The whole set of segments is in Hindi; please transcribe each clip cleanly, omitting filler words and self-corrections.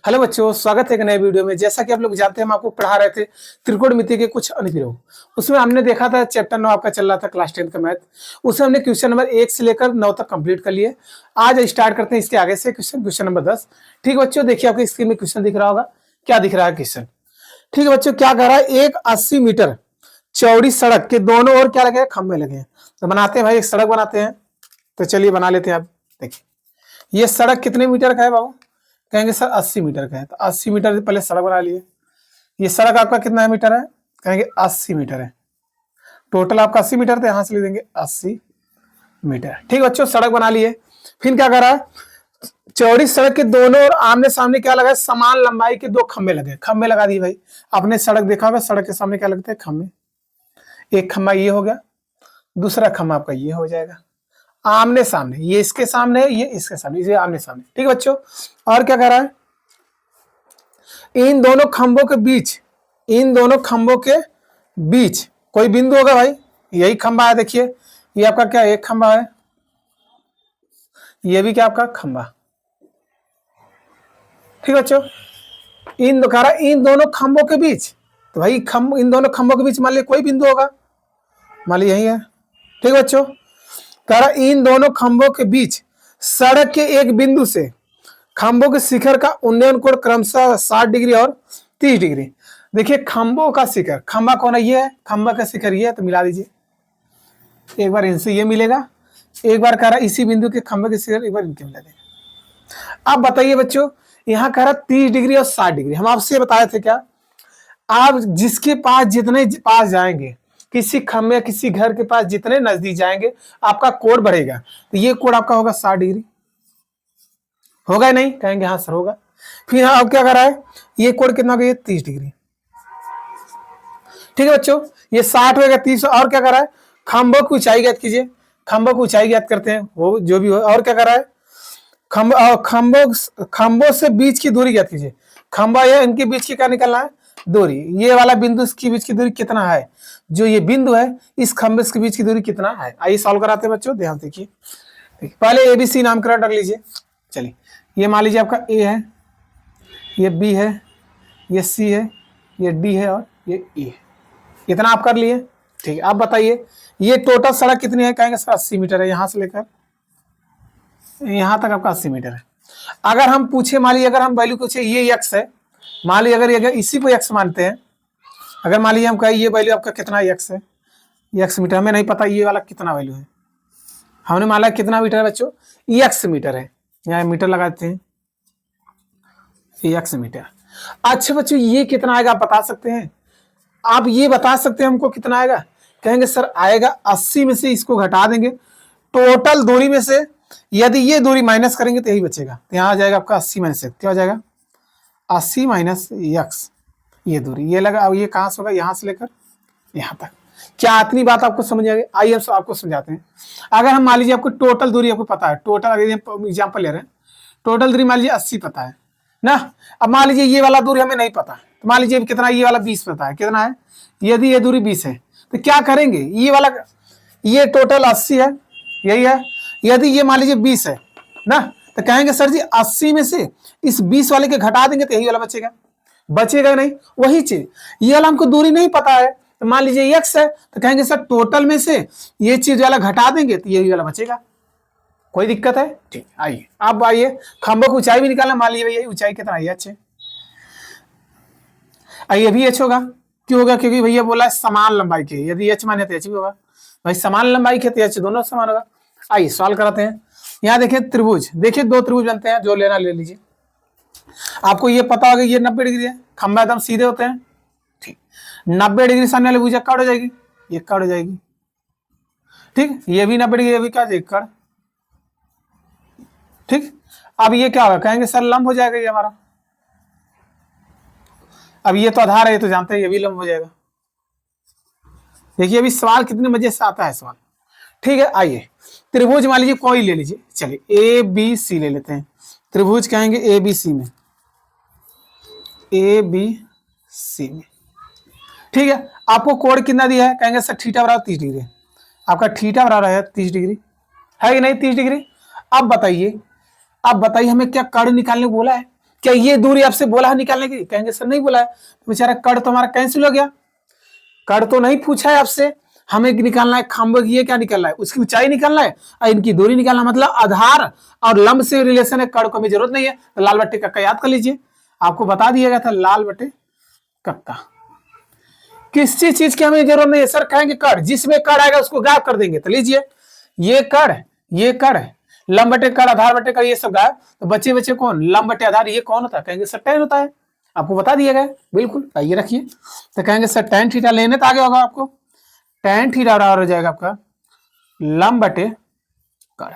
हेलो बच्चों, स्वागत है एक नए वीडियो में। जैसा कि आप लोग जानते हैं, हम आपको पढ़ा रहे थे त्रिकोणमिति के कुछ अनुप्रयोग। उसमें हमने देखा था चैप्टर 9 आपका चल रहा था क्लास 10 का मैथ। उसमें हमने क्वेश्चन नंबर 1 से लेकर 9 तक कंप्लीट कर लिए। आज स्टार्ट करते हैं इसके आगे से क्वेश्चन नंबर 10। ठीक है बच्चों, देखिए आपके स्क्रीन में क्वेश्चन दिख रहा होगा। क्या दिख रहा है क्वेश्चन? ठीक है बच्चों, क्या कह रहा है? एक 80 मीटर चौड़ी सड़क के दोनों ओर क्या लगे हैं? खंभे लगे हैं। तो बनाते हैं भाई, एक सड़क बनाते हैं। तो चलिए बना लेते हैं। आप देखिए, ये सड़क कितने मीटर का है बाबू? कहेंगे सर 80 मीटर का है। तो 80 मीटर से पहले सड़क बना लिए। ये सड़क आपका कितना मीटर है? कहेंगे 80 मीटर है। टोटल आपका 80 मीटर, तो यहां से ले देंगे 80 मीटर। ठीक बच्चों, सड़क बना लिए। फिर क्या कर रहा है? चौड़ी सड़क के दोनों और आमने सामने क्या लगा है? समान लंबाई के दो खंभे लगे। खंभे लगा दिए भाई। आपने सड़क देखा होगा, सड़क के सामने क्या लगते हैं? खंभे। एक खंभा ये हो गया, दूसरा खंभा आपका ये हो जाएगा। आमने सामने, ये इसके सामने है, ये इसके सामने, ये आमने सामने। ठीक है बच्चों, और क्या कर रहा है? इन दोनों खंभों के बीच कोई बिंदु होगा भाई। यही खंभा है, देखिए ये आपका क्या एक खंभा है, ये भी क्या आपका खंभा। ठीक है बच्चों, इन दोनों खंभों के बीच, तो भाई इन दोनों खंभों के बीच मान लीजिए कोई बिंदु होगा, मान लीजिए यही है। ठीक है बच्चों, कह रहा इन दोनों खंभों के बीच सड़क के एक बिंदु से खंभों के शिखर का उन्नयन कोण क्रमशः 60 डिग्री और 30 डिग्री। देखिए खंभों का शिखर, खंभा कौन है? ये है। खंभा का शिखर ये है, तो मिला दीजिए। एक बार इनसे ये मिलेगा, एक बार कह रहा इसी बिंदु के खंभे के शिखर, एक बार इनके मिला देगा। अब बताइए बच्चों, यहाँ कह रहा 30 डिग्री और 60 डिग्री। हम आपसे बताए थे क्या? आप जिसके पास जितने पास जाएंगे, किसी खंभे किसी घर के पास जितने नजदीक जाएंगे, आपका कोण बढ़ेगा। तो ये कोण आपका होगा 60 डिग्री। होगा नहीं? कहेंगे हाँ सर होगा। फिर हाँ, अब क्या कर रहा है? ये कोण कितना होगा? ये 30 डिग्री। ठीक है बच्चों, ये 60 होगा, 30। और क्या कर रहा है? खंभों की ऊंचाई ज्ञात कीजिए। खंभों की ऊंचाई ज्ञात करते हैं, वो जो भी हो। और क्या कर रहा है? खंभों से बीच की दूरी ज्ञात कीजिए। खंभा या इनके बीच की क्या निकलना है? दूरी। ये वाला बिंदु इसके बीच की दूरी कितना है? जो ये बिंदु है, इस खंभे के बीच की दूरी कितना है? आइए सॉल्व कराते हैं बच्चों, ध्यान देखिए। पहले ABC नामकरण रख लीजिए। चलिए, ये मान लीजिए आपका A है, ये B है, ये C है, ये D है और ये E है। इतना आप कर लिए। ठीक है, आप बताइए ये टोटल सड़क कितनी है? कहेंगे सर 80 मीटर है। यहां से लेकर यहां तक आपका 80 मीटर है। अगर हम पूछे, मान लीजिए अगर हम वैल्यू पूछे, ये x है, मान लीजिए अगर इसी को x मानते हैं, अगर मान लीजिए हम कहें ये वैल्यू आपका कितना x है, x मीटर, हमें नहीं पता ये वाला कितना वैल्यू है। हमने माना कितना मीटर है बच्चों? x मीटर है। यहाँ मीटर लगाते हैं, x मीटर। अच्छा बच्चों, ये कितना आएगा आप बता सकते हैं? आप ये बता सकते हैं हमको कितना आएगा? कहेंगे सर आएगा 80 में से इसको घटा देंगे, टोटल दूरी में से यदि ये दूरी माइनस करेंगे तो यही बचेगा। तो यहाँ आ जाएगा आपका 80 माइनस x। क्या हो जाएगा? 80 माइनस x, ये दूरी ये लगा। अब ये कहाँ से होगा? यहाँ से लेकर यहाँ तक। क्या इतनी बात आपको समझ आ गई? आइए हम आपको समझाते हैं। अगर हम मान लीजिए आपको टोटल दूरी आपको पता है, टोटल अगर एग्जाम्पल ले रहे हैं, टोटल दूरी मान लीजिए 80 पता है ना। अब मान लीजिए ये वाला दूरी हमें नहीं पता, तो मान लीजिए कितना, ये वाला 20 पता है। कितना है? यदि ये दूरी 20 है तो क्या करेंगे? ये वाला, ये टोटल 80 है, यही है। यदि ये मान लीजिए 20 है ना, तो कहेंगे सर जी 80 में से इस 20 वाले के घटा देंगे तो यही वाला बचेगा। बचेगा नहीं? वही चीज, ये वाला हमको दूरी नहीं पता है, तो मान लीजिए x है, तो कहेंगे सर टोटल में से ये चीज वाला घटा देंगे तो यही वाला बचेगा। कोई दिक्कत है? ठीक, आइए अब आइए खंभों की ऊंचाई भी निकालना। मान लीजिए भैया ऊंचाई कितना है? h है। आइए भी h होगा। क्यों होगा? क्योंकि भैया बोला है समान लंबाई के, यदि h माने तो h भी होगा। भाई समान लंबाई के तो h दोनों समान होगा। आइए सॉल्व कराते हैं। यहाँ देखिए त्रिभुज, देखिए दो त्रिभुज बनते हैं, जो लेना ले लीजिए। आपको ये पता होगा ये 90 डिग्री है, खंभा एकदम सीधे होते हैं। ठीक, 90 डिग्री सामने वाली भुजा कट हो जाएगी, ये कट हो जाएगी। ठीक, ये भी 90 डिग्री, ये भी क्या कट। ठीक, अब ये क्या होगा? कहेंगे सर लंब हो जाएगा ये हमारा। अब ये तो आधार है, ये तो जानते हैं, ये भी लंब हो जाएगा। देखिए अभी सवाल कितने मजे से आता है सवाल। ठीक है, आइए त्रिभुज मान लीजिए कोई ले लीजिए। चलिए ABC ले लेते हैं। त्रिभुज कहेंगे ABC में, ABC में। ठीक है, आपको कोण कितना दिया है? कहेंगे सर थीटा बराबर 30 डिग्री। आपका थीटा बराबर है 30 डिग्री, है कि नहीं? 30 डिग्री। अब बताइए हमें क्या कोण निकालने को बोला है? क्या ये दूरी आपसे बोला है निकालने की? कहेंगे सर नहीं बोला है। तो बेचारा कड़ तो हमारा कैंसिल हो गया, कड़ तो नहीं पूछा है आपसे, हमें निकालना है खंभ, ये क्या निकालना है, उसकी ऊंचाई निकालना है और इनकी दूरी निकालना, मतलब आधार और लंब से रिलेशन है, कड़ को हमें जरूरत नहीं है। तो लाल बट्टे कक्का याद कर लीजिए, आपको बता दिया गया था लाल बट्टे कक्का। किसी चीज की हमें जरूरत नहीं है सर, कहेंगे कड़, जिसमें कड़ आएगा उसको गायब कर देंगे। तो लीजिए ये कड़, ये कड़, लंब बटे कड़, आधार बटे कड़, ये सब गायब। तो बच्चे बच्चे कौन, लंब बटे आधार, ये कौन होता है? कहेंगे सर tan होता है, आपको बता दिया गया बिल्कुल। आइए रखिए, तो कहेंगे सर tan थीटा लेने तो आगे होगा आपको, tan थीटा बराबर हो जाएगा आपका लंब बटे कड़।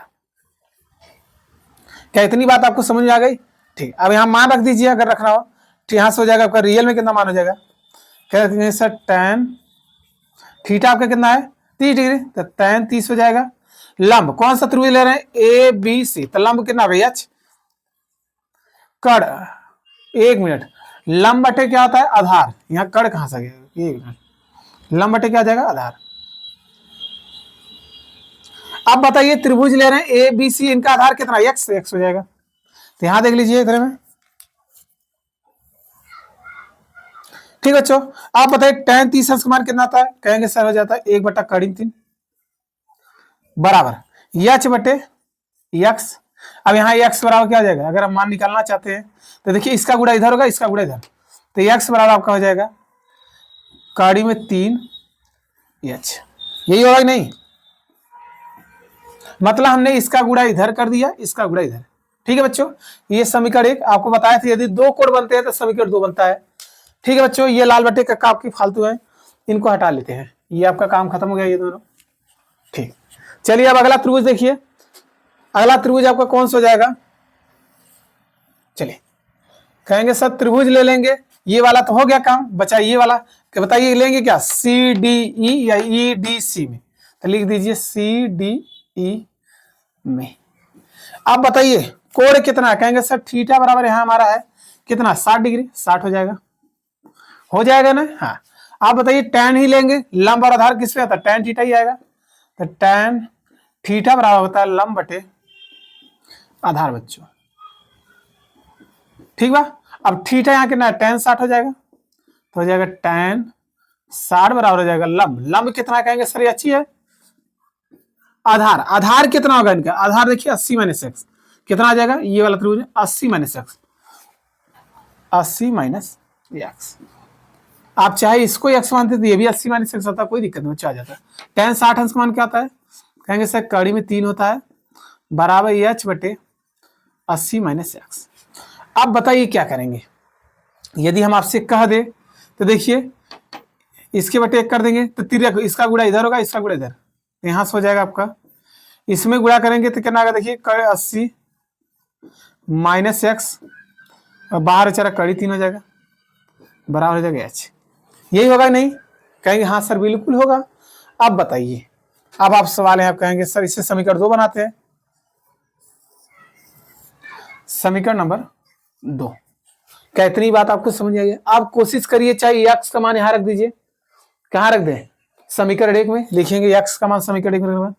क्या इतनी बात आपको समझ में आ गई? ठीक, अब यहाँ मान रख दीजिए अगर रखना हो, तो यहाँ से हो जाएगा आपका रियल में कितना मान हो जाएगा, कहेंगे सर tan थीटा आपका कितना है 30 डिग्री, तो tan 30 हो जाएगा। लंब कौन सा त्रिभुज ले रहे हैं, ए बी सी, तो लंब कितना होगा एच, कड़, एक मिनट, लंब बटे क्या होता है आधार, यहाँ कड़ कहां से गया, एक मिनट, लंब बटे क्या आ जाएगा आधार। अब बताइए त्रिभुज ले रहे हैं ए बी सी, इनका आधार कितना एक्स, एक्स हो जाएगा। तो यहां देख लीजिए इधर में, ठीक बच्चों। आप बताइए tan 30 का मान कितना आता है, कहेंगे सर हो जाता है 1/3 बराबर एच बटे एक्स। अब यहाँ एक्स बराबर क्या हो जाएगा, अगर हम मान निकालना चाहते हैं तो देखिए इसका गुणा इधर होगा, इसका गुणा इधर, तो एक्स बराबर आपका हो जाएगा कड़ी में 3 एच, यही होगा कि नहीं, मतलब हमने इसका गुणा इधर कर दिया, इसका गुणा इधर। ठीक है बच्चों, ये समीकरण 1 आपको बताया था, यदि 2 कोण बनते हैं तो समीकरण 2 बनता है। ठीक है बच्चों, ये लाल बटे कक्का आपकी फालतू है, इनको हटा लेते हैं, ये आपका काम खत्म हो गया ये दोनों। ठीक, चलिए अब अगला त्रिभुज देखिए, अगला त्रिभुज आपका कौन सा हो जाएगा, चलिए कहेंगे सर त्रिभुज ले लेंगे, ये वाला तो हो गया काम, बचा ये वाला, क्या बताइए लेंगे क्या, सी डी ई या ई डी सी में, तो लिख दीजिए सी डी ई में। अब बताइए कोण कितना है, कहेंगे सर थीटा बराबर यहां हमारा है कितना 60 डिग्री, 60 हो जाएगा ना। हाँ, आप बताइए tan ही लेंगे, लंब और आधार किस पे आता है, tan थीटा ही आएगा, तो tan थीटा बराबर होता है लंब बटे आधार बच्चों। ठीक बा, अब थीटा यहाँ कितना है tan 60 हो जाएगा, तो हो जाएगा tan 60 बराबर हो जाएगा लंब, लंब कितना कहेंगे सर ये अच्छी है, आधार, आधार कितना होगा इनका, आधार देखिए 80 माइनस एक्स, कितना आ जाएगा ये वाला त्रिभुज 80 माइनस एक्स, 80 माइनस एक्स। आप चाहे इसको एक्स मानते तो ये भी 80 माइनस एक्स होता, कोई दिक्कत नहीं, आ जाता है। tan 60 अंश का मान क्या आता है, कहेंगे सर कड़ी में 3 होता है बराबर एच बटे 80 माइनस एक्स। अब बताइए क्या करेंगे, यदि हम आपसे कह दे तो देखिए इसके बटे 1 कर देंगे, तो 3 इसका गुणा इधर होगा, इसका गुणा इधर, तो यहाँ से हो जाएगा आपका, इसमें गुणा करेंगे तो कितना आएगा देखिए 80 माइनस एक्स, और बाहर बेचारा कड़ी 3 हो जाएगा बराबर हो जाएगा एच, यही होगा नहीं, कहेंगे हाँ सर बिल्कुल होगा। अब बताइए, अब आप सवाल है, आप कहेंगे सर इससे समीकरण 2 बनाते हैं, समीकरण नंबर 2। क्या इतनी बात आपको समझ आई है? आप कोशिश करिए, चाहे एक्स का मान यहां रख दीजिए, कहां रख दें, समीकरण 1 में लिखेंगे एक्स का मान, समीकरण 1 में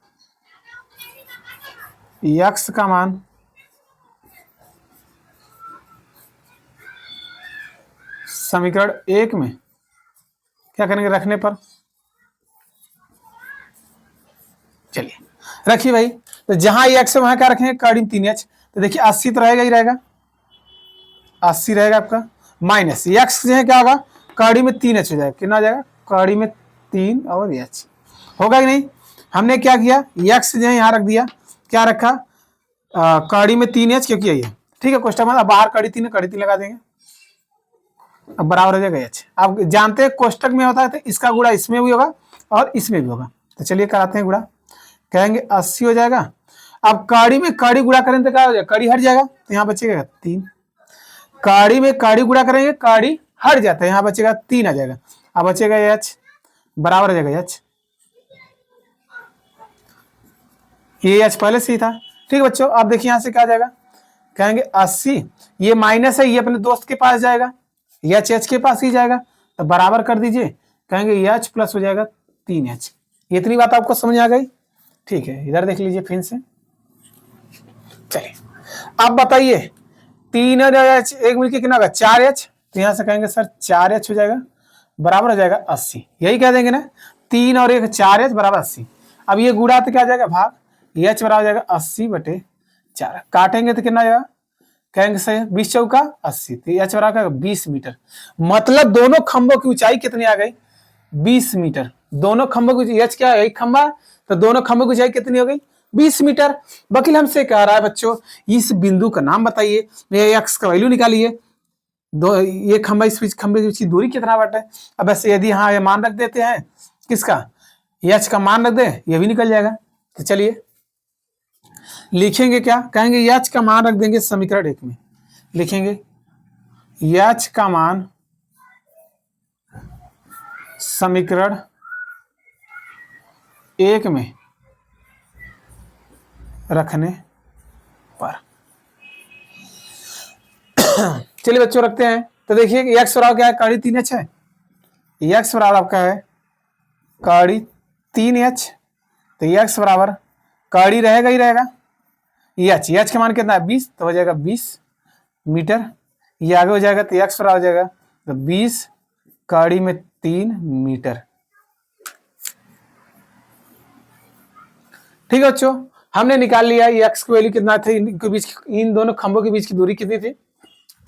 एक्स का मान समीकरण 1 में क्या करेंगे रखने पर, चलिए रखिए भाई, तो जहां एक्स है वहां क्या रखेंगे कड़ी 3h, तो देखिए 80 तो रहेगा ही रहेगा, 80 रहेगा आपका, माइनस एक्स जो है क्या होगा कड़ी में 3h हो जाएगा, कितना हो जाएगा कड़ी में 3 और h, होगा कि नहीं। हमने क्या किया एक्स जो है यहाँ रख दिया, क्या रखा कड़ी में 3h, क्योंकि ये ठीक है क्वेश्चन में बाहर कड़ी 3 लगा देंगे, अब बराबर हो जाएगा एच। आप जानते हैं कोष्टक में होता है तो इसका गुणा इसमें भी होगा और इसमें भी होगा, तो चलिए कराते हैं गुणा, कहेंगे 80 हो जाएगा। अब कड़ी में कड़ी गुणा करें तो क्या हो जाएगा, कड़ी हट जाएगा, तो यहाँ बचेगा 3, कड़ी में कड़ी गुणा करेंगे कड़ी हट जाता है, यहाँ बचेगा 3 आ जाएगा, अब बचेगा एच बराबर हो जाएगा एच, ये एच पहले से ही था। ठीक है बच्चों, अब देखिए यहाँ से क्या आ जाएगा, कहेंगे 80, ये माइनस है, ये अपने दोस्त के पास जाएगा, एच एच के पास ही जाएगा, तो बराबर कर दीजिए, कहेंगे एच प्लस हो जाएगा 3h। इतनी बात आपको समझ आ गई? ठीक है, इधर देख लीजिए फिर से, चलिए अब बताइए 3 और एक मिलकर कितना होगा 4h, तो यहां से कहेंगे सर 4h हो जाएगा, बराबर हो जाएगा 80। यही कह देंगे ना, 3 और 1 4h बराबर 80। अब ये गुणा तो क्या आ जाएगा भाग, h बराबर हो जाएगा 80/4। काटेंगे तो कितना आएगा, कहेंगे सही 20 चौका 80, तो h बराबर 20 मीटर। मतलब दोनों खंभों की ऊंचाई कितनी आ गई, 20 मीटर। दोनों खंभों की h क्या है, एक खंभा, तो दोनों खंभों की ऊंचाई कितनी हो गई, 20 मीटर। वकील हमसे कह रहा है बच्चों इस बिंदु का नाम बताइए, एक्स का वैल्यू निकालिए, दो ये खंभा इस खंभे के बीच की दूरी कितना बाटे। अब ऐसे यदि हाँ ये मान रख देते हैं किसका, h का मान रख दे, ये भी निकल जाएगा। तो चलिए लिखेंगे क्या, कहेंगे h का मान रख देंगे समीकरण 1 में, लिखेंगे h का मान समीकरण 1 में रखने पर। चलिए बच्चों रखते हैं। तो देखिए x बराबर क्या है, काड़ी 3h है, x बराबर आपका है काड़ी 3h, तो x बराबर काड़ी रहेगा ही रहेगा, h का मान कितना है 20, तो हो जाएगा 20 मीटर। ये आगे हो जाएगा तो x बराबर हो जाएगा तो 20 काड़ी में 3 मीटर। ठीक है बच्चों, हमने निकाल लिया ये x की वैल्यू कितना थे, इनके बीच, इन दोनों खंभों के बीच की दूरी कितनी थी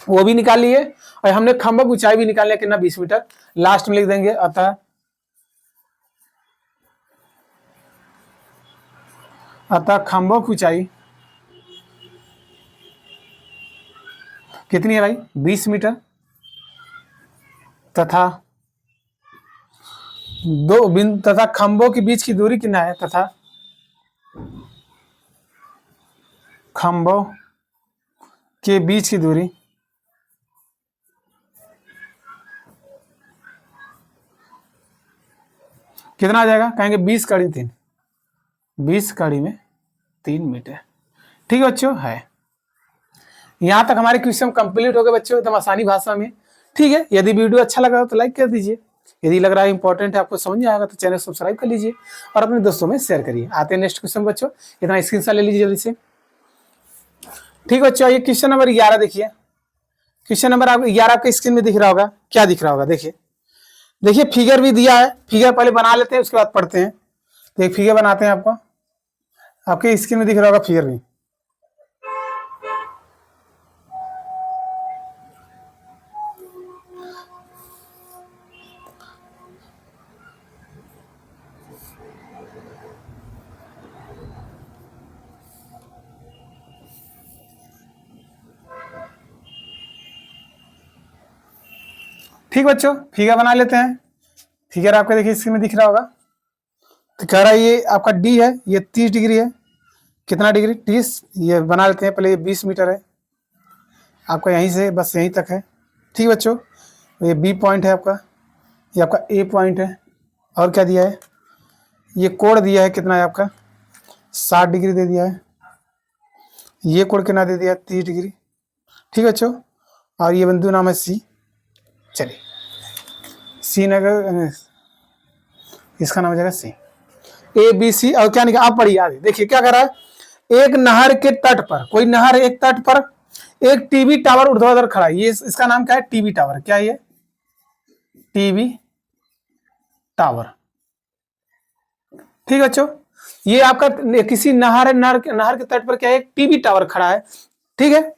वो भी निकाल लिए, और हमने खंभों की ऊंचाई भी निकाल लिया कितना 20 मीटर। लास्ट में लिख देंगे अतः खंभों की ऊंचाई कितनी है भाई 20 मीटर, तथा दो बिंदु तथा खंभों के बीच की दूरी कितना है, तथा खंभों के बीच की दूरी कितना आ जाएगा, कहेंगे 20 काड़ी 3, 20 काड़ी में 3 मीटर। ठीक है बच्चों, है यहां तक हमारे क्वेश्चन कंप्लीट हो गए बच्चों एकदम आसानी भाषा में। ठीक है, यदि वीडियो अच्छा लगा तो लाइक कर दीजिए, यदि लग रहा है इंपॉर्टेंट है आपको समझ में आएगा तो चैनल सब्सक्राइब कर लीजिए और अपने दोस्तों में शेयर करिए। आते हैं नेक्स्ट क्वेश्चन बच्चों, इतना स्क्रीनशॉट ले लीजिए जल्दी से। ठीक है बच्चों, ये क्वेश्चन नंबर 11 देखिए, क्वेश्चन नंबर 11 आपके स्क्रीन में दिख रहा होगा, क्या दिख रहा होगा देखिए, देखिए फिगर भी दिया है, फिगर पहले बना लेते हैं उसके बाद पढ़ते हैं। तो एक फिगर बनाते हैं, आपको आपके स्क्रीन में दिख रहा होगा फिगर भी। ठीक बच्चों, फिगर बना लेते हैं। फिगर आपको देखिए स्क्रीन में दिख रहा होगा। तो कह रहा है ये आपका डी है, ये 30 डिग्री है, कितना डिग्री 30, ये बना लेते हैं पहले, ये 20 मीटर है आपका, यहीं से बस यहीं तक है। ठीक बच्चों, ये बी पॉइंट है आपका, ये आपका ए पॉइंट है, और क्या दिया है, ये कोण दिया है कितना है आपका 60 डिग्री दे दिया है, ये कोण कितना दे दिया है 30 डिग्री। ठीक बच्चों, और ये बिंदु नाम है सी। चलिए सी नगर, इसका नाम हो जाएगा सी, ए बी सी। और क्या निकाल, आप पढ़िए आगे देखिए क्या कर रहा है, एक नहर के तट पर, कोई नहर एक तट पर एक टीवी टावर ऊर्ध्वाधर खड़ा है, ये इसका नाम क्या है टीवी टावर, क्या ये टीवी टावर। ठीक है बच्चों, ये आपका किसी नहर के तट पर क्या है एक टीवी टावर खड़ा है। ठीक है,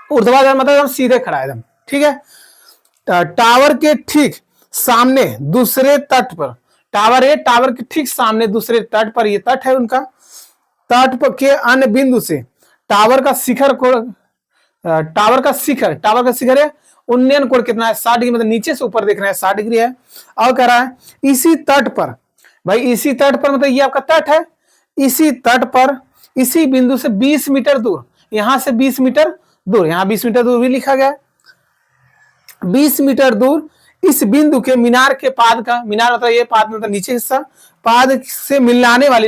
ऊर्ध्वाधर मतलब सीधे खड़ा है एकदम। ठीक है, टावर के ठीक सामने दूसरे तट पर, टावर है, टावर के ठीक सामने दूसरे तट पर, ये तट है उनका, तट पर के अन्य बिंदु से टावर का शिखर को, टावर का शिखर है उन्नयन कोण कितना है 60 डिग्री, मतलब नीचे से ऊपर देख रहे हैं 60 डिग्री है। और कह रहा है इसी तट पर, भाई इसी तट पर मतलब ये आपका तट है, इसी तट पर इसी बिंदु से 20 मीटर दूर, यहां से 20 मीटर दूर, यहां 20 मीटर दूर भी लिखा गया है, 20 मीटर दूर इस बिंदु के मीनार के पाद का, मीनार मतलब ये पाद मतलब नीचे हिस्सा, पाद से मिलाने वाली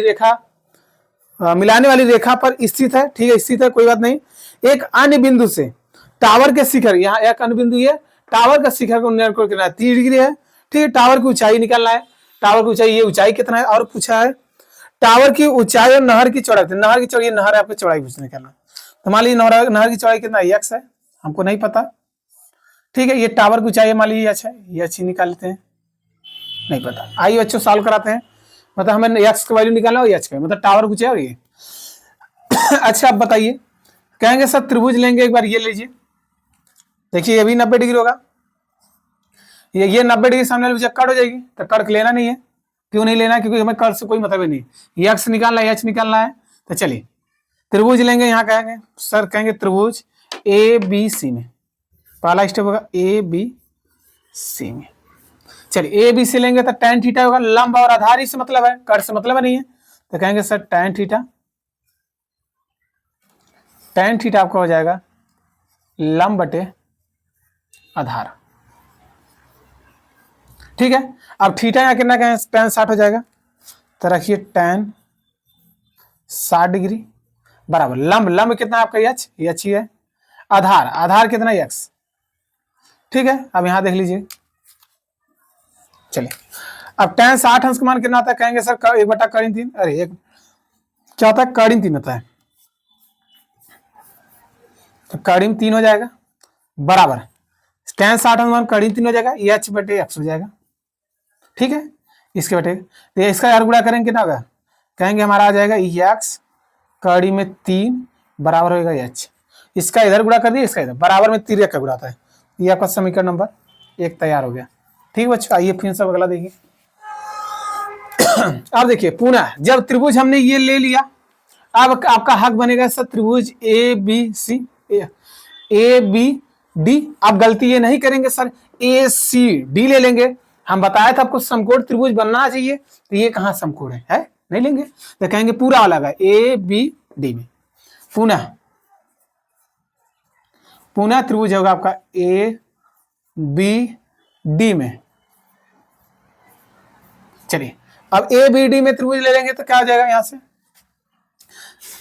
रेखा पर स्थित है। ठीक है, स्थित है कोई बात नहीं। एक अन्य बिंदु से टावर के शिखर, यहाँ एक अन्य बिंदु है, टावर का शिखर को निर्णय करना है 30 डिग्री है। ठीक है, टावर की ऊंचाई निकालना है, टावर की ऊंचाई, ये ऊंचाई कितना है, और पूछा है टावर की ऊंचाई और नहर की चौड़ाई, नहर की चौड़ाई, नहर है आपको चौड़ाई पूछने निकालना। तो मान लीजिए नहर की चौड़ाई कितना x है, हमको नहीं पता। ठीक है, ये टावर की ऊंचाई मान लीजिए अच्छा ये अच्छी निकाल लेते हैं, नहीं पता। आइए बच्चों सॉल्व कराते हैं। मतलब हमें एक्स का वैल्यू निकालना हो एक्स का, मतलब टावर की ऊंचाई और ये अच्छा अब बताइए, कहेंगे सर त्रिभुज लेंगे, एक बार ये लीजिए, देखिए ये भी 90 डिग्री होगा, ये 90 डिग्री सामने वाली कट हो जाएगी, तो कट लेना नहीं है। क्यों नहीं लेना है? क्योंकि हमें कट से कोई मतलब ही नहीं, ये एक्स निकालना है एच निकालना है। तो चलिए त्रिभुज लेंगे, यहाँ कहेंगे सर, कहेंगे त्रिभुज ए बी सी में, पहला स्टेप होगा ए बी सी में। चलिए ए बी सी लेंगे तो tan थीटा होगा, लंब और आधार से मतलब है, कट से मतलब नहीं है। तो कहेंगे सर tan थीटा आपका हो जाएगा लंब बटे आधार। ठीक है, अब थीटा यहाँ कितना कहें tan 60 हो जाएगा, तो रखिए tan 60 डिग्री बराबर लंब कितना आपका एच ही है, आधार कितना एक्स। ठीक है, अब यहां देख लीजिए, चलिए अब tan 60 अंश का मान कितना आता है, कहेंगे सर 1/3, अरे एक क्या होता है √3 होता है, तो √3 हो जाएगा बराबर tan 60 अंश मान √3 हो जाएगा, एच बटे एक्स हो जाएगा। ठीक है, इसके बटे तो इसका यार गुणा करेंगे कितना होगा, कहेंगे हमारा आ जाएगा एक्स कड़ी में 3 बराबर होगा एच, इसका इधर गुणा कर दिए, इसका इधर बराबर में 3 का गुणा आता है। ये आपका समीकरण नंबर 1 तैयार हो गया। ठीक बच्चों, आइए फिर सब अगला देखिए। अब देखिए पुनः जब त्रिभुज हमने ये ले लिया, अब आपका हक बनेगा सर त्रिभुज A B C, A B D. आप गलती ये नहीं करेंगे सर ए सी डी ले लेंगे, हम बताया था आपको समकोण त्रिभुज बनना चाहिए, तो ये कहाँ समकोण है नहीं लेंगे, तो कहेंगे पूरा अलग है ए बी डी में। पुनः त्रिभुज होगा आपका ए बी डी में। चलिए अब ए बी डी में त्रिभुज ले लेंगे तो क्या हो जाएगा, यहां से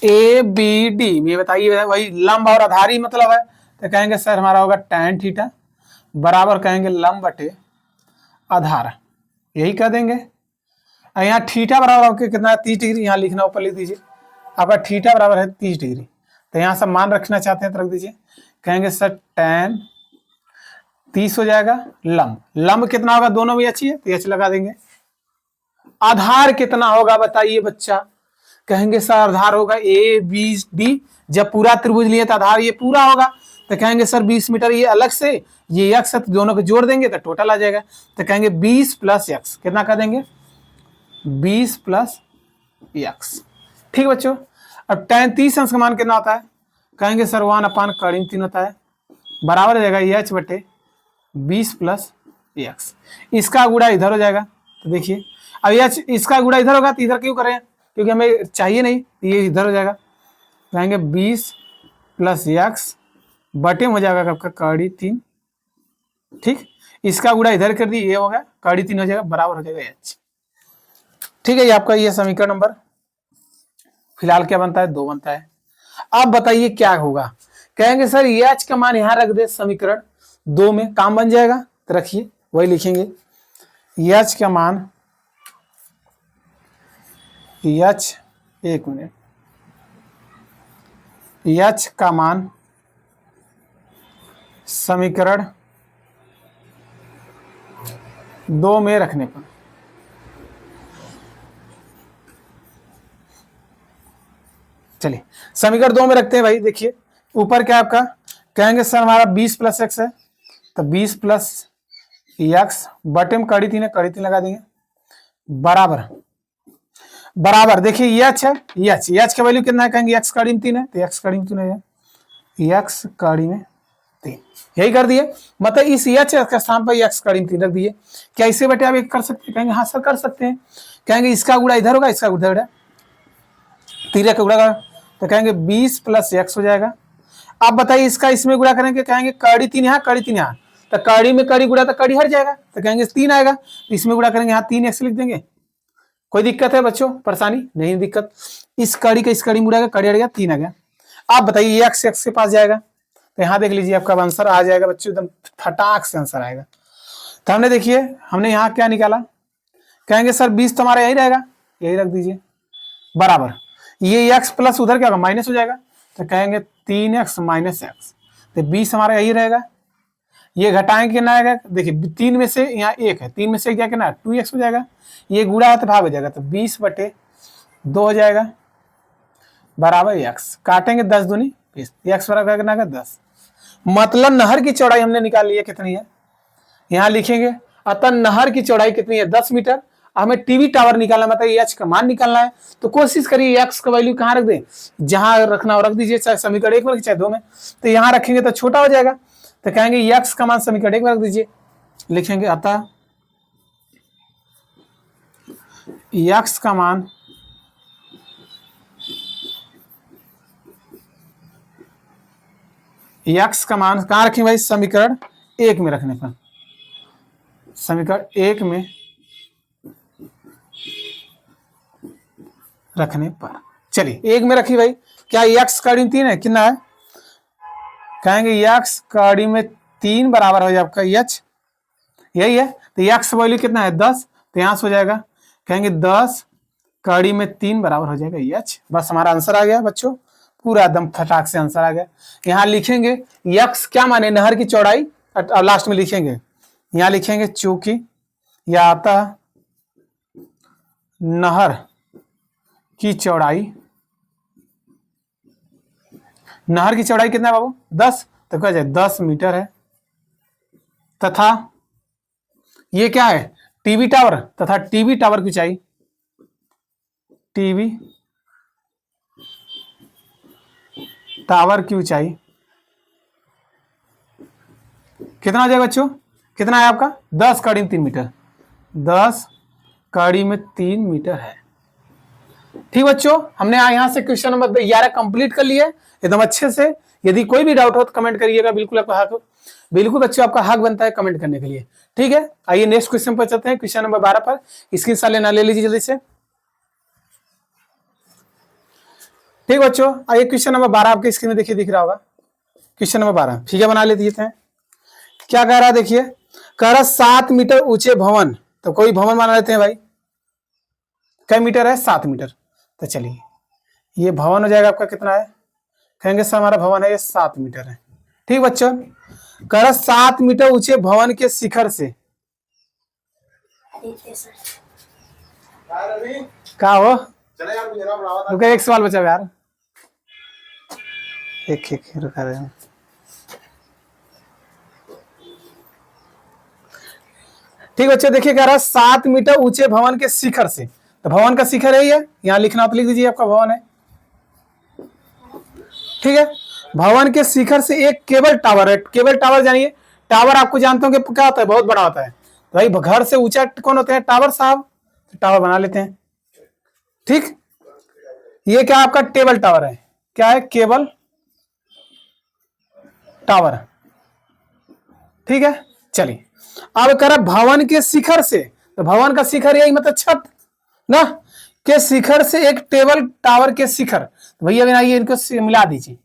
ए बी डी में बताइए वही लंब और आधारी मतलब है, तो कहेंगे सर हमारा होगा tan थीटा बराबर कहेंगे लंब बटे आधार, यही कह देंगे। यहाँ थीटा बराबर आपके कितना है 30 डिग्री, यहाँ लिखना ऊपर लिख दीजिए, आपका थीटा बराबर है 30 डिग्री। तो यहाँ सब मान रखना चाहते हैं तो रख दीजिए, कहेंगे सर tan 30 हो जाएगा, लंब कितना होगा, दोनों भी अच्छी है तो एच लगा देंगे। आधार कितना होगा बताइए बच्चा, कहेंगे सर आधार होगा ए बी डी, जब पूरा त्रिभुज लिए तो आधार ये पूरा होगा, तो कहेंगे सर 20 मीटर ये अलग से, ये एक्स है तो दोनों को जोड़ देंगे तो टोटल आ जाएगा, तो कहेंगे 20 + एक्स, कितना कर देंगे 20 + एक्स। ठीक बच्चों, अब tan 30 अंश का मान कितना होता है, कहेंगे सर 1/3 होता है, बराबर हो जाएगा एच बटे 20 + एक्स। इसका गुणा इधर हो जाएगा, तो देखिए अब एच इसका गुणा इधर होगा तो इधर क्यों करें, क्योंकि हमें चाहिए नहीं, ये इधर हो जाएगा, कहेंगे 20 + एक्स बटे में हो जाएगा आपका √3। ठीक, इसका गुणा इधर कर दी, ये होगा √3 हो जाएगा, बराबर हो जाएगा एच। ठीक है, ये आपका ये समीकरण नंबर फिलहाल क्या बनता है 2 बनता है। अब बताइए क्या होगा, कहेंगे सर एच का मान यहां रख दे समीकरण 2 में, काम बन जाएगा, तो रखिए वही लिखेंगे एच का मान, एच एक मिनट, एच का मान समीकरण 2 में रखने पर, चलिए समीकरण 2 में रखते हैं भाई। देखिए ऊपर क्या आपका, कहेंगे सर हमारा 20 + एक्स है, तो 20 + एक्स बटे में √3 है, √3 लगा देंगे बराबर देखिए एच है, एच का वैल्यू कितना है, कहेंगे एक्स √3 है, तो एक्स √3 है, एक्स √3 यही कर दिए, मतलब इस एच के स्थान पर एक्स √3 रख दिए। क्या इसे बेटे आप एक कर सकते हैं, कहेंगे हाँ सर कर सकते हैं, कहेंगे इसका गुणा इधर होगा, इसका उधर है, 3 का गुणा, तो कहेंगे 20 + एक्स हो जाएगा। अब बताइए इसका इसमें गुणा करेंगे, कहेंगे √3 यहाँ √3 यहाँ, तो कड़ी में कड़ी गुणा तो कड़ी हट जाएगा, तो कहेंगे 3 आएगा, इसमें गुणा करेंगे यहाँ 3 एक्स लिख देंगे। कोई दिक्कत है बच्चों, परेशानी नहीं दिक्कत, इस कड़ी का इस कड़ी मुड़ा कड़ी हट गया, 3 आ गया। आप बताइए एक्स एक्स के पास जाएगा, तो यहाँ देख लीजिए आपका आंसर आ जाएगा बच्चों, एकदम फटाक से आंसर आएगा। तो हमने देखिए हमने यहाँ क्या निकाला, कहेंगे सर 20 तो हमारा यही रहेगा, यही रख दीजिए बराबर, ये एक्स प्लस उधर क्या होगा माइनस हो जाएगा, तो कहेंगे 3x - एक्स, तो 20 हमारा यही रहेगा। ये घटाएंगे कितना आएगा, देखिए 3 में से यहाँ 1 है, 3 में से क्या कितना 2x हो जाएगा, ये गुणा है तो भाग हो जाएगा, तो 20/2 हो जाएगा बराबर x। काटेंगे 10 दूनी 20, x बराबर कितना है 10। मतलब नहर की चौड़ाई हमने निकाल ली है, कितनी है यहाँ लिखेंगे। अतः नहर की चौड़ाई कितनी है 10 मीटर। हमें टीवी टावर निकालना, मतलब एच का मान निकालना है, तो कोशिश करिए एक्स का वैल्यू कहाँ रख दें, जहां रखना हो रख दीजिए, चाहे समीकरण 1 में चाहे 2 में। तो यहाँ रखेंगे तो छोटा हो जाएगा, तो कहेंगे एक्स का मान समीकरण 1 में रख दीजिए, लिखेंगे अतः एक्स का मान कहाँ रखेंगे भाई, समीकरण 1 में रखने पर, समीकरण 1 में रखने पर। चलिए 1 में रखी भाई, क्या एक्स का 3 है, कितना है, कहेंगे एक्स का 3 बराबर हो जाए आपका एच, यही है। तो एक्स वैल्यू कितना है 10, तो यहाँ से हो जाएगा, कहेंगे 10 का 3 बराबर हो जाएगा एच। बस हमारा आंसर आ गया बच्चों, पूरा एकदम फटाक से आंसर आ गया। यहाँ लिखेंगे एक्स क्या माने, नहर की चौड़ाई, और लास्ट में लिखेंगे, यहाँ लिखेंगे चूंकि या आता नहर की चौड़ाई, नहर की चौड़ाई कितना है बाबू 10, तो क्या जाए 10 मीटर है, तथा ये क्या है टीवी टावर, तथा टीवी टावर की ऊंचाई, टीवी टावर की ऊंचाई कितना हो जाएगा बच्चों, कितना है आपका 10 का 3 मीटर, 10 का 3 मीटर है। ठीक बच्चों, हमने यहाँ से क्वेश्चन नंबर 11 कंप्लीट कर लिया एकदम अच्छे से। यदि कोई भी डाउट हो तो कमेंट करिएगा, बिल्कुल आपका हक, बिल्कुल बच्चों आपका हक बनता है कमेंट करने के लिए। ठीक है, आइए नेक्स्ट क्वेश्चन पर चलते हैं, क्वेश्चन नंबर 12 पर स्क्रीनशॉट लेना, ले लीजिए जल्दी से। ठीक बच्चों, आइए क्वेश्चन नंबर 12 आपके स्क्रीन में देखिए, दिख रहा होगा क्वेश्चन नंबर 12, ठीक है बना लेते हैं। क्या कह रहा है देखिए, कह रहा 7 मीटर ऊंचे भवन, तो कोई भवन बना लेते हैं भाई, कई मीटर है 7 मीटर, तो चलिए ये भवन हो जाएगा आपका, कितना है, कहेंगे सर हमारा भवन है ये 7 मीटर है। ठीक बच्चों, कह रहा 7 मीटर ऊंचे भवन के शिखर से, क्या हो रुका, एक सवाल बचा यार, एक रुका रहे हैं। ठीक बच्चे, देखिए कह रहा 7 मीटर ऊंचे भवन के शिखर से, तो भवन का शिखर यही है, यहाँ लिखना तो लिख दीजिए आपका भवन है। ठीक है, भवन के शिखर से एक केबल टावर है, केबल टावर जानिए, टावर आपको जानते हो कि क्या होता है, बहुत बड़ा होता है, तो भाई घर से ऊंचा कौन होते हैं, टावर साहब, तो टावर बना लेते हैं। ठीक, ये क्या आपका टेबल टावर है, क्या है केबल टावर। ठीक है, चलिए अब कह रहा भवन के शिखर से, तो भवन का शिखर यही मतलब छत ना, के शिखर से एक टेबल टावर के शिखर, तो भैया बनाइए इनको मिला दीजिए,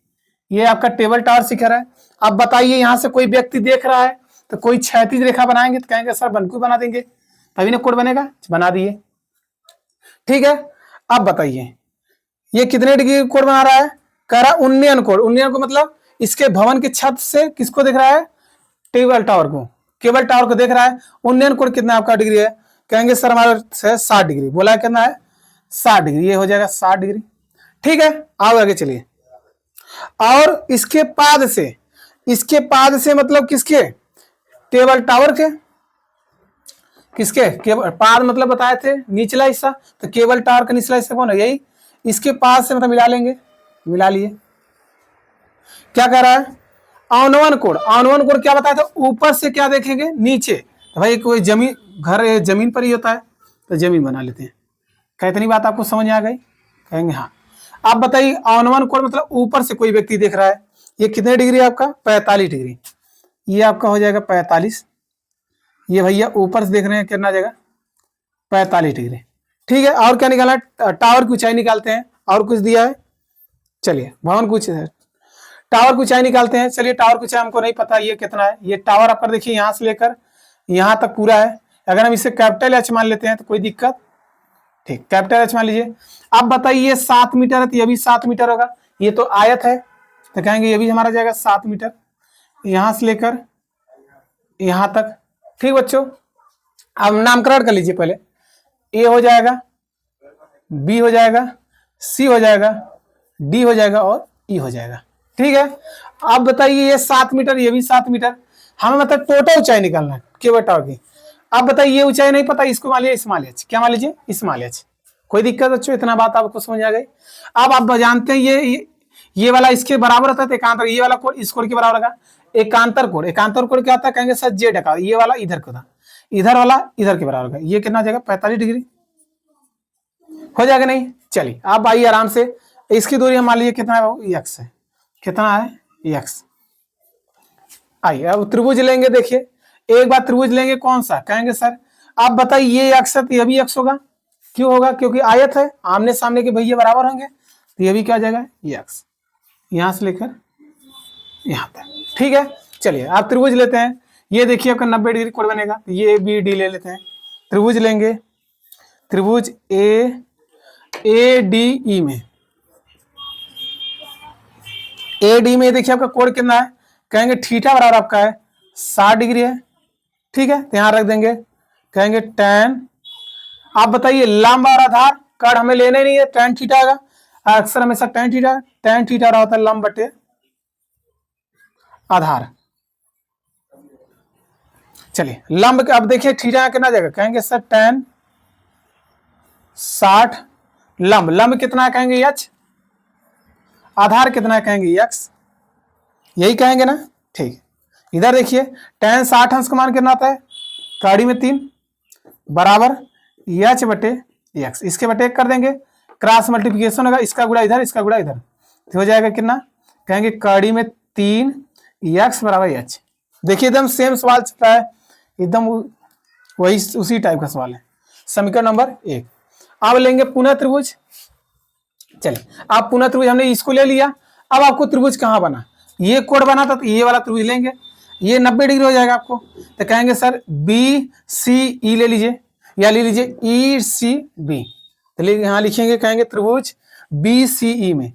ये आपका टेबल टावर शिखर है। अब बताइए यहां से कोई व्यक्ति देख रहा है, तो कोई क्षैतिज रेखा बनाएंगे, तो कहेंगे सर बनकू बना देंगे, तभी ना कोड बनेगा, बना दिए। ठीक है, अब बताइए ये कितने डिग्री कोड बना रहा है, कह रहा उन्नयन कोड, उन्नयन को मतलब इसके भवन की छत से किसको देख रहा है, टेबल टावर को, केबल टावर को देख रहा है। उन्नयन कोण कितना आपका डिग्री है, कहेंगे सर हमारा 60 डिग्री, बोला कितना है 60 डिग्री, ये हो जाएगा 60 डिग्री। ठीक है, आओ आगे चलिए, और इसके पाद से, इसके पाद से मतलब किसके, टेबल टावर के, किसके केबल पाद मतलब बताए थे निचला हिस्सा, तो केबल टावर का निचला हिस्सा कौन है, यही, इसके पाद से मतलब मिला लेंगे, मिला लिए। क्या कह रहा है, अवनवन कोण, अवनवन कोण क्या बताया था, ऊपर से क्या देखेंगे नीचे, तो भाई कोई जमीन, घर जमीन पर ही होता है, तो जमीन बना लेते हैं। क्या इतनी बात आपको समझ आ गई, कहेंगे हाँ। आप बताइए अवनवन कोण मतलब ऊपर से कोई व्यक्ति देख रहा है, ये कितने डिग्री है आपका 45 डिग्री, ये आपका हो जाएगा 45, ये भैया ऊपर से देख रहे हैं कितना जाएगा 45 डिग्री। ठीक है, और क्या निकाला, टावर की ऊंचाई निकालते हैं, और कुछ दिया है, चलिए भवन कुछ है, टावर की ऊंचाई निकालते हैं। चलिए टावर की ऊंचाई हमको नहीं पता ये कितना है, ये टावर आपका देखिए यहाँ से लेकर यहाँ तक पूरा है, अगर हम इसे कैपिटल एच मान लेते हैं तो कोई दिक्कत, ठीक कैपिटल एच मान लीजिए। अब बताइए ये 7 मीटर है, तो ये भी 7 मीटर होगा, ये तो आयत है, तो कहेंगे ये भी हमारा जाएगा 7 मीटर। यहां से लेकर यहां तक। ठीक बच्चों, अब नामकरण कर लीजिए। पहले ए हो जाएगा, बी हो जाएगा, सी हो जाएगा, डी हो जाएगा और ई हो जाएगा। ठीक है, अब बताइए ये 7 मीटर, ये भी 7 मीटर। हमें मतलब टोटल ऊंचाई निकालना है केबल टावर की। अब बताइए ये ऊंचाई नहीं पता, इसको मान लीजिए स्मॉल एच। क्या मान लीजिए? Small H. कोई दिक्कत बच्चों? इतना बात आपको समझ आ गई। अब आप जानते हैं ये वाला इसके बराबर होता है एकांतर, ये वाला कोण इस कोण के बराबर होगा एकांतर कोण। एकांतर कोण क्या होता है? कहेंगे सर जेड का, ये वाला इधर का था, इधर वाला इधर के बराबर होगा। ये कितना हो जाएगा? 45 डिग्री हो जाएगा। नहीं, चलिए आप आइए आराम से। इसकी दूरी हम मान लीजिए कितना है? एक्स है। कितना है? एक्स। आइए अब त्रिभुज लेंगे। देखिए एक बार त्रिभुज लेंगे, कौन सा? कहेंगे सर आप बताइए ये एक्स है तो ये भी एक्स होगा। क्यों होगा? क्योंकि आयत है, आमने सामने के भैया बराबर होंगे, तो ये भी क्या हो जाएगा? ये एक्स, यहां से लेकर यहां तक। ठीक है, चलिए आप त्रिभुज लेते हैं। ये देखिए आपका 90 डिग्री कोण बनेगा, तो ये बी डी ले लेते हैं। त्रिभुज लेंगे, त्रिभुज ए डी ई में, ए डी में देखिए आपका कोण कितना है? कहेंगे थीटा बराबर आपका है 60 डिग्री है। ठीक है, तो यहां रख देंगे, कहेंगे tan। आप बताइए लंब और आधार कर्ण हमें लेने नहीं है, tan थीटा आएगा। अक्सर हमेशा tan थीटा रहा होता है लंब बटे आधार। चलिए लंब अब देखिए थीटा कितना जाएगा? कहेंगे सर tan 60। लंब कितना है? कहेंगे h। आधार कितना है? कहेंगे x। यही कहेंगे ना? ठीक, इधर देखिए tan 60 अंश का मान कितना आता है? कड़ी में 3 बराबर h बटे x। इसके बटे 1 कर देंगे, क्रॉस मल्टीप्लिकेशन होगा, इसका गुणा इधर, इसका गुणा इधर, तो हो जाएगा कितना? कहेंगे कड़ी में 3 x बराबर h। देखिए एकदम सेम सवाल चल रहा है, एकदम वही उसी टाइप का सवाल है। समीकरण नंबर 1। अब लेंगे पुनः त्रिभुज। चलिए आप पुनः त्रिभुज, हमने इसको ले लिया। अब आपको त्रिभुज कहाँ बना? ये कोण बना था, तो ये वाला त्रिभुज लेंगे, ये 90 डिग्री हो जाएगा आपको। तो कहेंगे सर बी सी ई ले लीजिए, या ले लीजिए ई सी बी। तो यहाँ लिखेंगे, कहेंगे त्रिभुज बी सी ई में,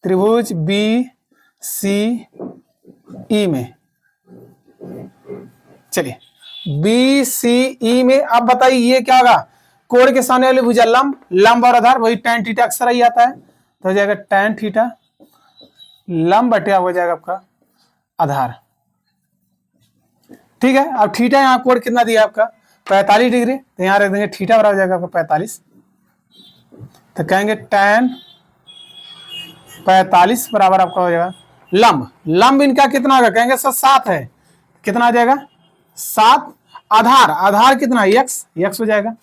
त्रिभुज बी सी ई में। चलिए बी सी ई में अब बताइए ये क्या होगा? कोण के सामने वाली भुजा लंब और आधार, वही tan थीटा अक्सर ही आता है, तो हो जाएगा tan थीटा लंब बटे हो जाएगा आपका आधार। ठीक है, अब थीटा यहाँ कोण कितना दिया आपका? 45 डिग्री, तो यहाँ रख देंगे थीटा बराबर हो जाएगा आपका 45। तो कहेंगे tan 45 बराबर आपका हो जाएगा लंब इनका कितना होगा? कहेंगे सर 7 है, कितना आ जाएगा? 7। आधार कितना? x हो जाएगा।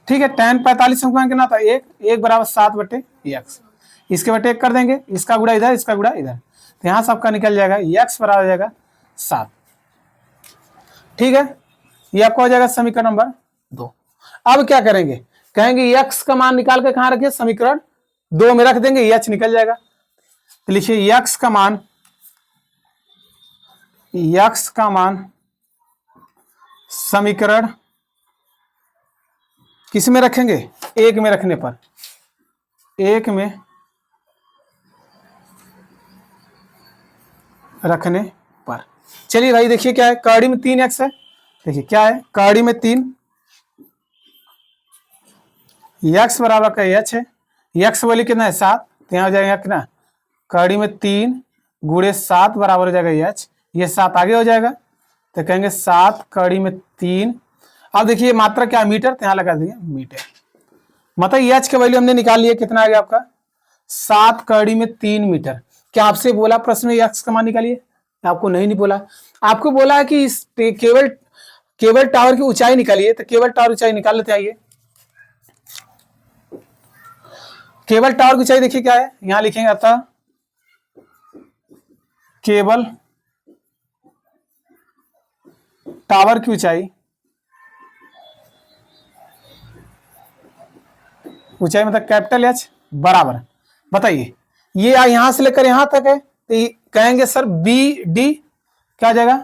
ठीक है, tan 45 का कितना था? 1 बराबर 7 बटे x। इसके बटे 1 कर देंगे, इसका गुणा इधर, इसका गुणा इधर, तो यहाँ सबका निकल जाएगा, x बराबर हो जाएगा 7। ठीक है, ये आपका हो जाएगा समीकरण नंबर 2। अब क्या करेंगे? कहेंगे x का मान निकाल के कहाँ रखिए? समीकरण 2 में रख देंगे, h निकल जाएगा। तो लिखिए x का मान समीकरण किस में रखेंगे? 1 में रखने पर, 1 में रखने पर। चलिए भाई देखिए क्या है? कड़ी में 3x है। देखिए क्या है? कड़ी में 3, x बराबर का h है, x वैल्यू कितना है? 7, तो यहाँ हो जाएगा कितना? कड़ी में 3 गुणे 7 बराबर हो जाएगा h। ये 7 आगे हो जाएगा, तो कहेंगे 7 कड़ी में 3। अब देखिए मात्रा क्या है? मीटर, तो यहाँ लगा देंगे मीटर। मतलब h का वैल्यू हमने निकाल लिया, कितना आ गया आपका? 7 कड़ी में 3 मीटर। क्या आपसे बोला प्रश्न में x का मान निकालिए? आपको नहीं बोला, आपको बोला है कि इस केबल टावर की ऊंचाई निकालिए। तो केबल टावर ऊंचाई निकाल लेते आइए। केबल टावर की ऊंचाई देखिए क्या है? यहां लिखेंगे अतः केबल टावर की ऊंचाई मतलब कैपिटल H बराबर, बताइए ये यहां से लेकर यहां तक है, तो कहेंगे सर बी डी क्या आ जाएगा?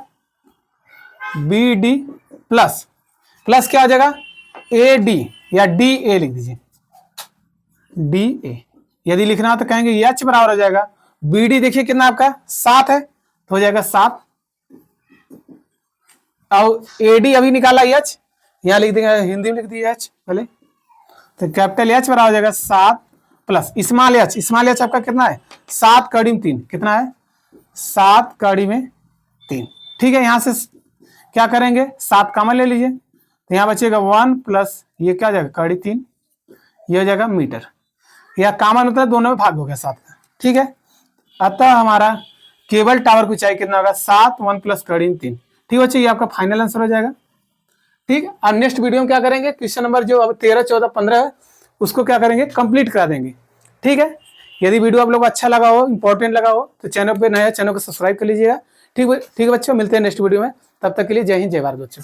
बी डी प्लस क्या आ जाएगा? ए डी या डी ए लिख दीजिए, डी ए। यदि लिखना है तो कहेंगे H बराबर हो जाएगा बी डी। देखिए कितना आपका? 7 है, तो हो जाएगा 7। और एडी अभी निकाला एच, यहाँ लिख देंगे, हिंदी में लिख दिया एच पहले, तो कैपिटल एच बराबर हो जाएगा 7 plus small H. Small H आपका कितना है 7 कड़ी में 3, कितना है 7 कड़ी में 3। ठीक है, यहां से क्या करेंगे 7 कॉमन ले लीजिए, तो यहाँ बचेगा 1 प्लस ये क्या हो जाएगा कड़ी 3, ये हो जाएगा मीटर। यह कॉमन होता है, दोनों में भाग हो गया 7 का। ठीक है, अतः हमारा केबल टावर की ऊंचाई कितना होगा 7, 1 प्लस कड़ी में 3। ठीक बच्चे, ये आपका फाइनल आंसर हो जाएगा। ठीक है, और नेक्स्ट वीडियो में क्या करेंगे, क्वेश्चन नंबर जो अब 13, 14, 15 है उसको क्या करेंगे कंप्लीट करा देंगे। ठीक है, यदि वीडियो आप लोग को अच्छा लगा हो, इंपॉर्टेंट लगा हो, तो चैनल पे नया चैनल को सब्सक्राइब कर लीजिएगा। ठीक है बच्चों, मिलते हैं नेक्स्ट वीडियो में, तब तक के लिए जय हिंद जय भारत बच्चों।